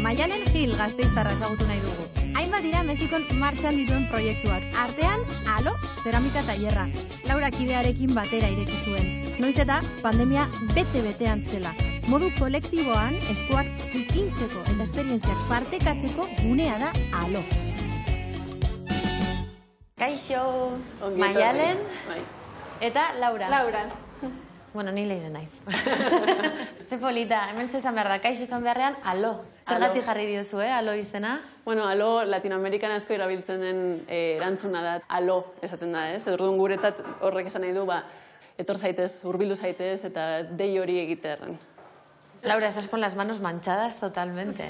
Maialen Gil gasteiztarra ezagutu nahi dugu. Hainbat dira Mexikon martxan dituen proiektuak. Artean, Alo, zeramika tailerra. Laura kidearekin batera ireki zuen. Noiz eta pandemia bete-betean zela. Modu kolektiboan eskuak zikintzeko eta esperientziak partekatzeko gunea da Alo. Kaixo, Maialen eta Laura. Laura. Bueno, ni leire naiz. Ze polita, hemen zezan behar da, kaixo izan beharrean, Alo. Zergatik jarri diozu, Alo izena? Bueno, Alo Latinoamerikan asko erabiltzen den erantzuna da, Alo esaten da, ez? Orduan guretzat horrek esan nahi du, etor zaitez, hurbildu zaitez eta dei hori egitearen. Laura, estás con las manos manchadas totalmente.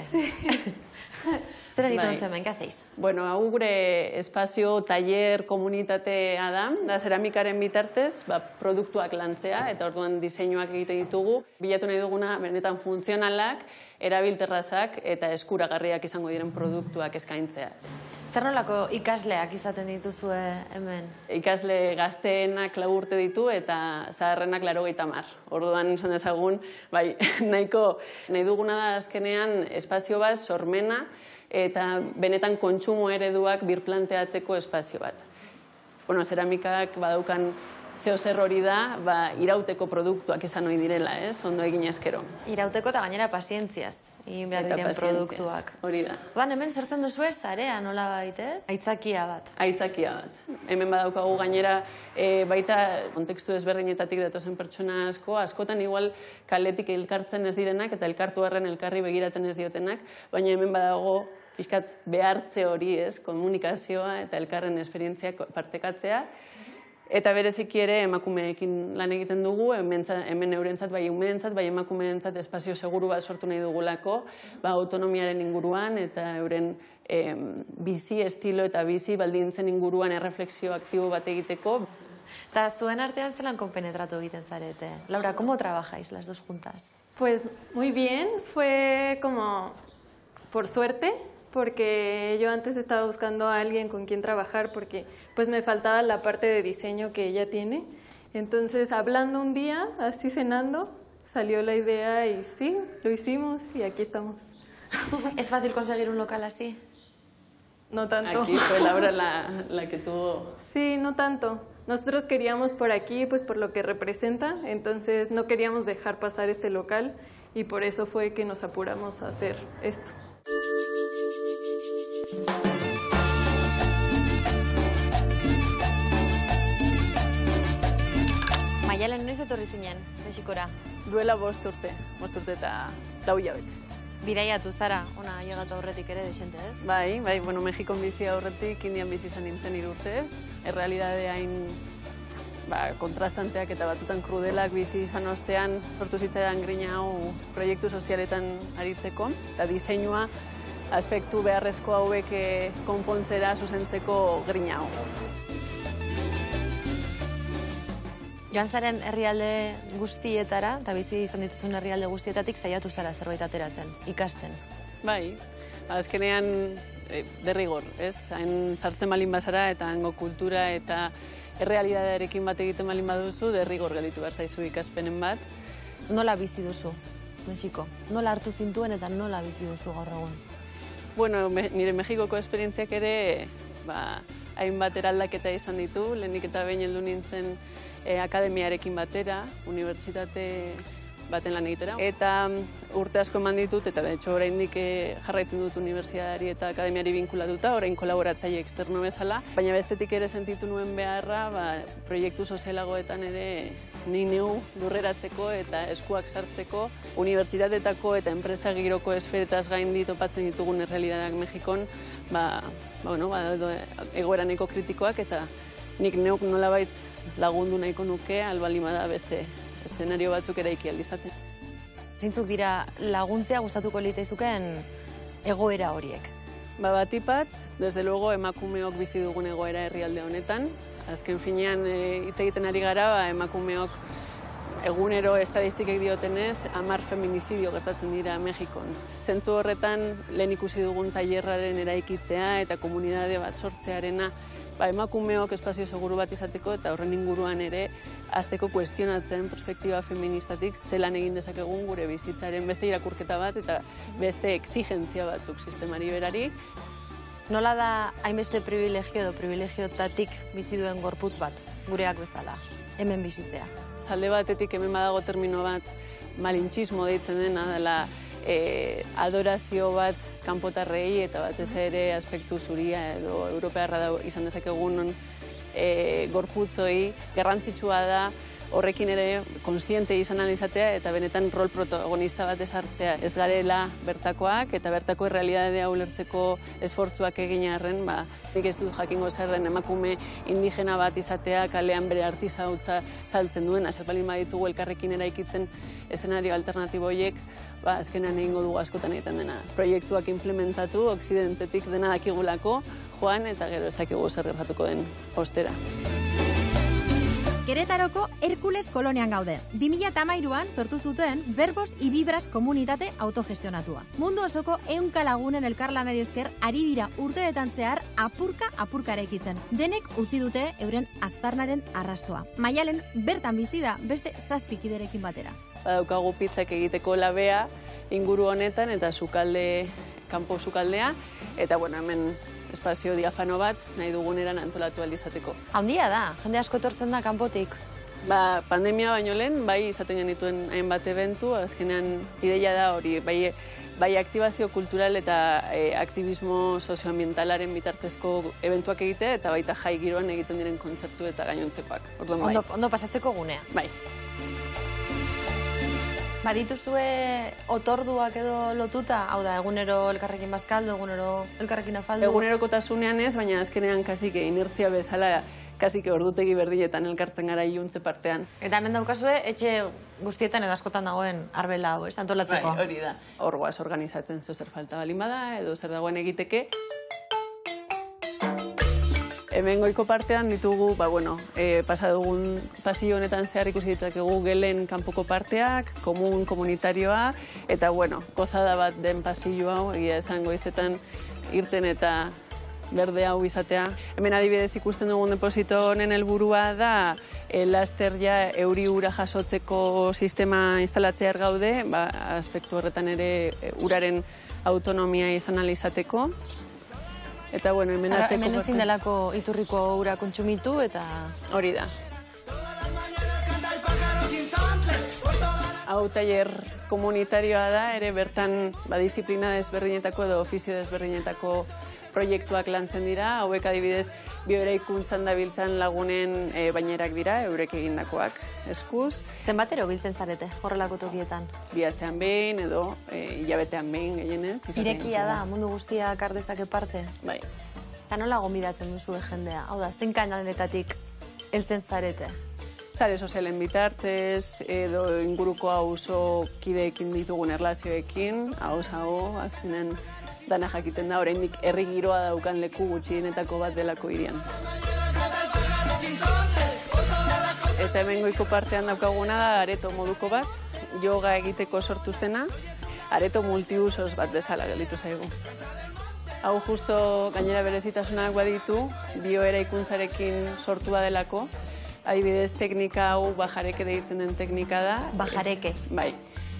Zer egiten duzu hemen, ¿qué hacéis? Bueno, hau gure espazio, taller, komunitatea da zeramikaren bitartez, produktuak lantzea, eta orduan diseinuak egiten ditugu. Bilatu nahi duguna, benetan funtzionalak, erabilterrazak eta eskuragarriak izango diren produktuak eskaintzea. Zer nolako ikasleak izaten dituzue hemen? Ikasle gazteenak 4 urte ditu eta zaharrenak 80. Orduan esan dezagun, nahi duguna da azkenean espazio bat, sormena, eta benetan kontsumo ereduak birplanteatzeko espazio bat. Bueno, zeramikak badaukan zeo-zer hori da, irauteko produktuak izan ohi direla, ondo egin ezkero. Irauteko eta gainera pazientziaz, egin behar diren produktuak. Hori da. Odan, hemen sortzen duzu ez, zarea, nola baitez? Aitzakia bat. Aitzakia bat. Hemen badaukagu gainera, baita kontekstu ezberdinetatik datozen pertsona askotan igual kaletik elkartzen ez direnak, eta elkartu harren elkarri begiratzen ez diotenak, baina hemen badago pixkat behartze hori, komunikazioa eta elkarren esperientziak partekatzea. Eta bereziki ere emakumeekin lan egiten dugu, hemen eurentzat, bai umeentzat, bai emakumeentzat espazio seguru bat sortu nahi dugulako, autonomiaren inguruan eta euren bizi estilo eta bizi baldintzen inguruan erreflexio aktibo bat egiteko. Eta zuen artean zelan konpenetratu egiten zarete? Laura, ¿cómo trabajáis las dos juntas? Pues muy bien, fue como por suerte, porque yo antes estaba buscando a alguien con quien trabajar porque pues me faltaba la parte de diseño que ella tiene. Entonces, hablando un día, así cenando, salió la idea y sí, lo hicimos y aquí estamos. ¿Es fácil conseguir un local así? No tanto. Aquí fue Laura la que tuvo... Sí, no tanto. Nosotros queríamos por aquí, pues por lo que representa, entonces no queríamos dejar pasar este local y por eso fue que nos apuramos a hacer esto. Maialen, noiz etorri zinen, Mexikora? Duela 5 urte eta 4 hilabete. Bidaiatu zara, ona llegatu aurretik ere desente, ez? Bai, bueno, Mexikon bizi aurretik, Indian bizi izan nintzen 3 urtez. Errealidade hain kontrastanteak eta batutan krudelak bizi izan ostean sortu zitzaidan grina hau proiektu sozialetan aritzeko. Eta diseinua aspektu beharrezko hauek konpontzera zuzentzeko grina hau. Joan zaren herrialde guztietara, eta bizi izan dituzun herrialde guztietatik saiatu zara zerbait ateratzen, ikasten. Bai, azkenean derrigor, ez? Hain sartzen balin bazara eta hango kultura eta errealidadearekin bat egiten balin baduzu, derrigor gelditu behar zaizu ikaspenen bat. Nola bizi duzu, Mexiko? Nola hartu zintuen eta nola bizi duzu gaur egun? Bueno, nire Mexikoko esperientziak ere hainbat eraldaketa izan ditu, lehenik eta behin heldu nintzen akademiarekin batera, unibertsitate baten lan egitera. Eta urte asko eman ditut, eta de hecho oraindik jarraitzen dut unibertsitatari eta akademiari binkulatuta, orain kolaboratzaile externo bezala. Baina bestetik ere sentitu nuen beharra, proiektu sozialagoetan ere ni neu lurreratzeko eta eskuak sartzeko unibertsitateetako eta enpresa giroko esferetaz gaindi topatzen ditugun errealitateak Mexikon, egoera nahiko kritikoak eta nik neuk nolabait lagundu nahiko nuke, albalimada beste eszenario batzuk eraiki aldizaten. Zeintzuk dira laguntzea gustatuko litzaizuken egoera horiek? Batipat, desde luego emakumeok bizi dugun egoera herrialde honetan. Azken finean hitz egiten ari gara, emakumeok egunero estadistikek diotenez, 10 feminizidio gertatzen dira Mexikon. Zentzu horretan, lehen ikusi dugun tailerraren eraikitzea eta komunitate bat sortzearena emakumeok espazio seguru bat izateko eta horren inguruan ere hasteko kuestionatzen perspektiba feministatik zelan egin dezakegun gure bizitzaren beste irakurketa bat eta beste exigentzia batzuk sistemari berari. Nola da hainbeste privilegio edo privilegiotatik bizi duen gorputz bat, gureak bezala, hemen bizitzea? Alde batetik hemen badago termino bat malintxismo deitzen dena dela adorazio bat kanpotarrei eta batez ere aspektu zuria edo europearra izan dezakegun gorputzoi garrantzitsua da horrekin ere konstiente izan izatea eta benetan rol protagonista bat ezartzea. Ez garela bertakoak eta bertako errealitatea ulertzeko esfortzuak egin arren, nik ez dut jakingo zer den emakume indigena bat izatea kalean bere artisautza saltzen duena, zer balin baditugu elkarrekin eraikitzen eszenario alternatibo horiek, azkenean egingo dugu askotan egiten dena. Proiektuak implementatu, Oksidentetik dena dakigulako, joan eta gero ez dakigu zer gertatuko den ostera. Querétaroko Herkules kolonian gaude. 2013an sortu zuten Verbos y Vibras komunitate autogestionatua. Mundu osoko 100 lagunen elkarlanari esker ari dira urteetan zehar apurka eraikitzen. Denek utzi dute euren aztarnaren arrastoa. Maialen bertan bizi da beste 7 kiderekin batera. Badaukagu pizzak egiteko labea inguru honetan eta kanpo sukaldea eta hemen espazio diafano bat nahi duguneran antolatu izateko. Handia da, jende asko etortzen da kanpotik. Pandemia baino lehen, bai izaten genituen hainbat eventu, azkenean ideia da hori, bai aktibazio kultural eta aktivismo sozioambientalaren bitartezko eventuak egitea eta baita jai giroan egiten diren kontzertu eta gainontzekoak. Ondo pasatzeko gunea. Bai. Badituzue otorduak edo lotuta, hau da, egunero elkarrekin bazkaldu, egunero elkarrekin afaldu? Egunerokotasunean ez, baina azkenean kasike inertzia bezala, kasike ordutegi berdinetan elkartzen gara iluntze partean. Eta hemen daukazue, etxe guztietan edo askotan dagoen arbela hau, antolatzeko? Bai, hori da. Horgoaz organizatzen zer falta balin bada, edo zer dagoen egiteke. Hemen goiko partean ditugu, pasa dugun pasillo honetan zehar ikusi ditzakegu gelen kanpoko parteak, komunitarioa, eta gozada bat den pasillo hau, egia esan goizetan irten eta berde hau izatea. Hemen adibidez ikusten dugun deposito honen helburua da, laster euri ura jasotzeko sistema instalatzea gaude, aspektu horretan ere uraren autonomia izan izateko. Eta, hemen atzeko... Hemen ezin delako iturriko ura kontsumitu eta... Hori da. Hau tailer komunitarioa da, ere bertan disiplina desberdinetako edo ofizio desberdinetako proiektuak lantzen dira. Hauek adibidez, bioeraikuntzan dabiltzan lagunen bainerak dira, eurek egindakoak eskuz. Zenbatero biltzen zarete horrelako tokietan? 2 astean behin edo hilabetean behin gehienez. Irekia da, mundu guztiak ardezake parte? Bai. Eta nola gonbidatzen duzue jendea? Hau da, zein kanaletatik heltzen zarete? Sare sozialen bitartez, edo inguruko auzo kideekin ditugun erlazioekin, hau, azkenean dana jakiten da, oraindik herri giroa daukan leku gutxienetako bat delako hirian. Eta hemen goiko partean daukaguna da areto moduko bat, yoga egiteko sortu zena, areto multiusos bat bezala gelditu zaigu. Hau justo gainera berezitasunak baditu, bioeraikuntzarekin sortua delako, adibidez teknika hau bajareke deitzen den teknika da. Bajareke? Bai.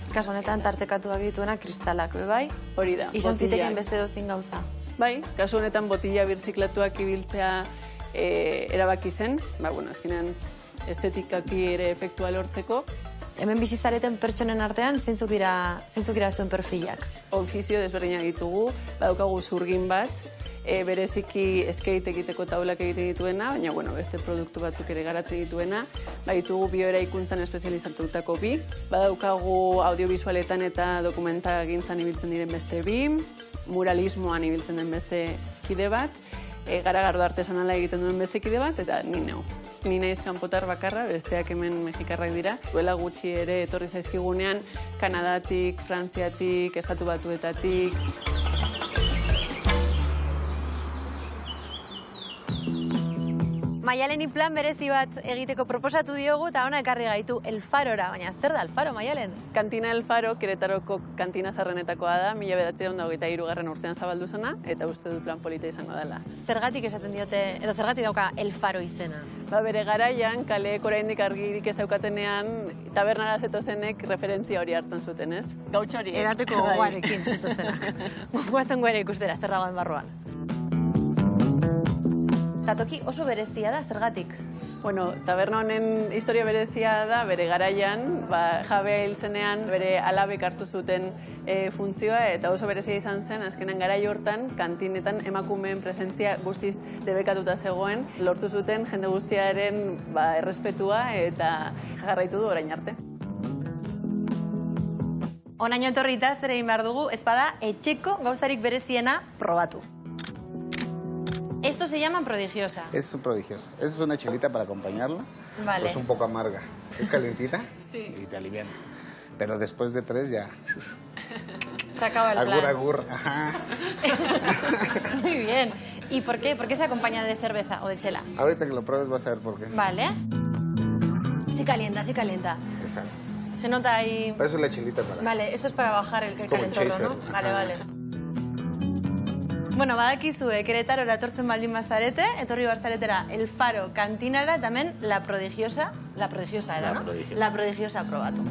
Kasu honetan tartekatuak dituena kristalak, bai? Hori da. Izan ziteken beste dozin gauza? Bai, kasu honetan botila birziklatuak ibiltzea erabaki zen, azkenean estetikaki ere efektua lortzeko. Hemen bizizareten pertsonen artean, zeintzuk dira zuen perfilak? Ofizio desberdinak ditugu, badaukagu zurgin bat, bereziki skate egiteko taulak egiten dituena, baina beste produktu batzuk ere garatzen dituena. Baditugu bioeraikuntzan espezializatutako 2, badaukagu audiovisualetan eta dokumentagintzan ibiltzen diren beste 2, muralismoan ibiltzen den beste kide bat, garagardo artesanala egiten duen beste kide bat, eta ni neu. Ni naiz kanpotar bakarra, besteak hemen mexikarrak dira. Duela gutxi ere etorri zaizkigunean, Kanadatik, Frantziatik, Estatu Batuetatik. Maialeni plan berezi bat egiteko proposatu diogu eta ona ekarri gaitu El Farora. Baina zer da El Faro, Maialen? Kantina El Faro, Keretaroko kantina zaharrenetakoa da, 1923 urtean zabaldu zena, eta uste dut plan polita izango dela. Zergatik esaten diote, edo zergatik dauka El Faro izena? Bere garaian, kaleek oraindik argirik ez daukatenean, tabernara zetozenek referentzia hori hartzen zuten, ez? Gautxo horiek. Edateko gogoarekin zetozenak. Guazen goere ikustera, zer dagoen barruan. Tatoki oso berezia da, zergatik? Bueno, taberna honen historia berezia da, bere garaian, jabea hil zenean, bere alabek hartu zuten funtzioa, eta oso berezia izan zen, azkenan garai hortan, kantinetan emakumeen presentzia guztiz debekatuta zegoen, lortu zuten jende guztiaren errespetua eta jarraitu du orain arte. Onaino etorrita zer egin behar dugu, ez bada etxeko gauzarik bereziena probatu. Esto se llama prodigiosa. Es prodigiosa. Es una chelita para acompañarla. Vale. Pues un poco amarga. Es calientita Sí. y te aliviana. Pero después de 3 ya... Se acaba el plan. Agur. Ajá. Muy bien. ¿Y por qué? ¿Por qué se acompaña de cerveza o de chela? Ahorita que lo pruebes vas a ver por qué. Vale. Sí calienta, sí calienta. Exacto. Se nota ahí... Por eso es la chelita para... Vale, esto es para bajar el como un calentorro, chaser. ¿no? Vale, Ajá. vale. Bueno, badakizue, Keretarora etortzen baldin bazarete, etorri bazaretera El Faro kantinara, tamen La Prodigiosa era, no? La Prodigiosa. La Prodigiosa probatu.